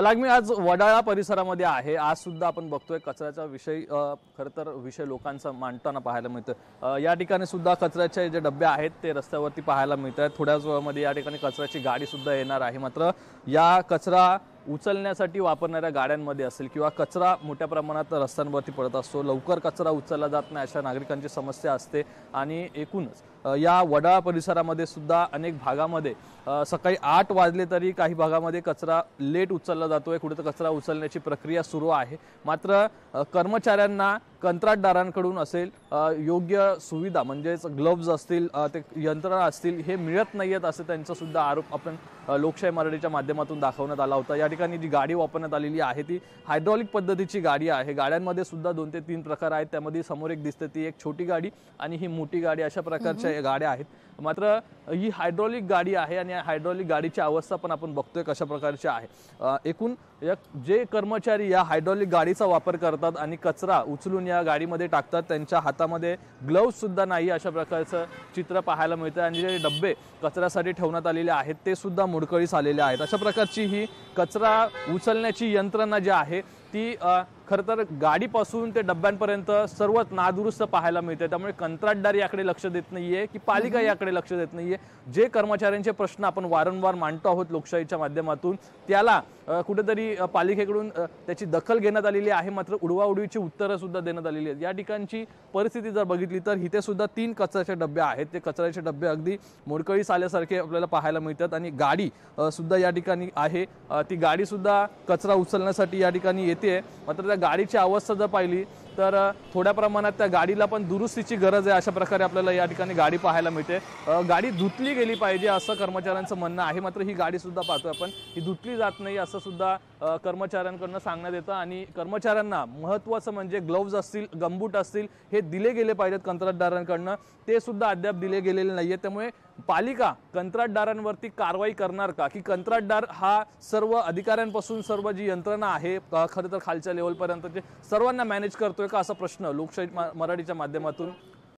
लागमी आज वडाळा परिसरामध्ये आहे। आज सुद्धा आपण बघतोय कचऱ्याचा विषय खरं तर विषय लोकांचा मांडताना पाहायला मिळतं। या ठिकाणी सुद्धा कचऱ्याचे जे डब्बे आहेत ते रस्त्यावरती पाहायला मिळतात। थोड्याच वेळामध्ये या ठिकाणी कचऱ्याची गाडी सुद्धा येणार आहे। मात्र या कचरा उचलण्यासाठी वापरणाऱ्या गाड्यांमध्ये असेल किंवा कचरा मोठ्या प्रमाणात रस्त्यांवरती पडत असतो, लवकर कचरा उचलला जात नाही अशा नागरिकांची समस्या असते। आणि एकूणच या वडाळा परिसरामध्ये सुद्धा अनेक भागामध्ये सकाळी 8 वाजले तरी काही भागामध्ये कचरा लेट उचलला जातोय, कुठे तर कचरा उचलण्याची प्रक्रिया सुरू आहे। मात्र कर्मचाऱ्यांना कंत्राटदारांकडून असेल योग्य सुविधा म्हणजेच ग्लोव्ज असतील, ते यंत्रणा असतील हे मिळत नाहीयेत असे त्यांचा सुद्धा आरोप आपण लोकशाही मराठीच्या माध्यमातून दाखवण्यात आला होता। या ठिकाणी जी गाडी वापरण्यात आलेली आहे ती हायड्रॉलिक पद्धतीची गाडी आहे। गाड्यांमध्ये सुद्धा 2 ते 3 प्रकार आहेत, त्यामध्ये समोर एक दिसते ती एक छोटी गाडी आणि ही मोठी गाडी अशा प्रकारच्या गाड्या आहेत। मात्र ही हायड्रॉलिक गाडी आहे आणि हायड्रॉलिक गाडीची अवस्था पण आपण बघतोय कशा प्रकारची आहे। एकूण जे कर्मचारी या हायड्रॉलिक गाडीचा वापर करतात आणि कचरा उचलून या गाडीमध्ये टाकतात त्यांच्या हातामध्ये ग्लोव्ज सुद्धा नाही अशा प्रकारचं चित्र पाहायला मिळतं। आणि जे डब्बे कचऱ्यासाठी ठेवण्यात आलेले आहेत ते सुद्धा मोडकळीस आलेले आहेत। अशा प्रकारची ही कचरा उचलण्याची यंत्रणा जी आहे ती खरं तर गाडीपासून ते डब्यांपर्यंत सर्वच नादुरुस्त पाहायला मिळते। त्यामुळे कंत्राटदार याकडे लक्ष देत नाहीये की पालिका याकडे लक्ष देत नाहीये। जे कर्मचाऱ्यांचे प्रश्न आपण वारंवार मांडतो आहोत लोकशाहीच्या माध्यमातून त्याला कुठेतरी पालिकेकडून त्याची दखल घेण्यात आलेली आहे, मात्र उडवाउडवीची उत्तरं सुद्धा देण्यात आलेली आहेत। या ठिकाणची परिस्थिती जर बघितली तर इथे सुद्धा 3 कचऱ्याचे डब्बे आहेत, ते कचऱ्याचे डब्बे अगदी मोडकळीस आल्यासारखे आपल्याला पाहायला मिळतात। आणि गाडी सुद्धा या ठिकाणी आहे, ती गाडी सुद्धा कचरा उचलण्यासाठी या ठिकाणी येते। मात्र त्या गाडीची अवस्था जर पाहिली तर थोड्या प्रमाणात त्या गाडीला पण दुरुस्तीची गरज आहे। अशा प्रकारे आपल्याला या ठिकाणी गाडी पाहायला मिळते। गाडी धुतली गेली पाहिजे असं कर्मचाऱ्यांचं म्हणणं आहे, मात्र ही गाडी सुद्धा पाहतोय आपण ही धुतली जात नाही असं सुद्धा कर्मचाऱ्यांकडून सांगण्यात येतं। आणि कर्मचाऱ्यांना महत्त्वाचं म्हणजे ग्लोव्ज असतील, गमबूट असतील हे दिले गेले पाहिजेत कंत्राटदारांकडनं, ते सुद्धा अद्याप दिले गेलेले नाहीये। त्यामुळे पालिका कंत्राटदारांवरती कारवाई करणार का, की कंत्राटदार हा सर्व अधिकाऱ्यांपासून सर्व जी यंत्रणा आहे खरं तर खालच्या लेवलपर्यंत सर्वांना मॅनेज करतोय का, असा प्रश्न लोकशाही मराठीच्या माध्यमातून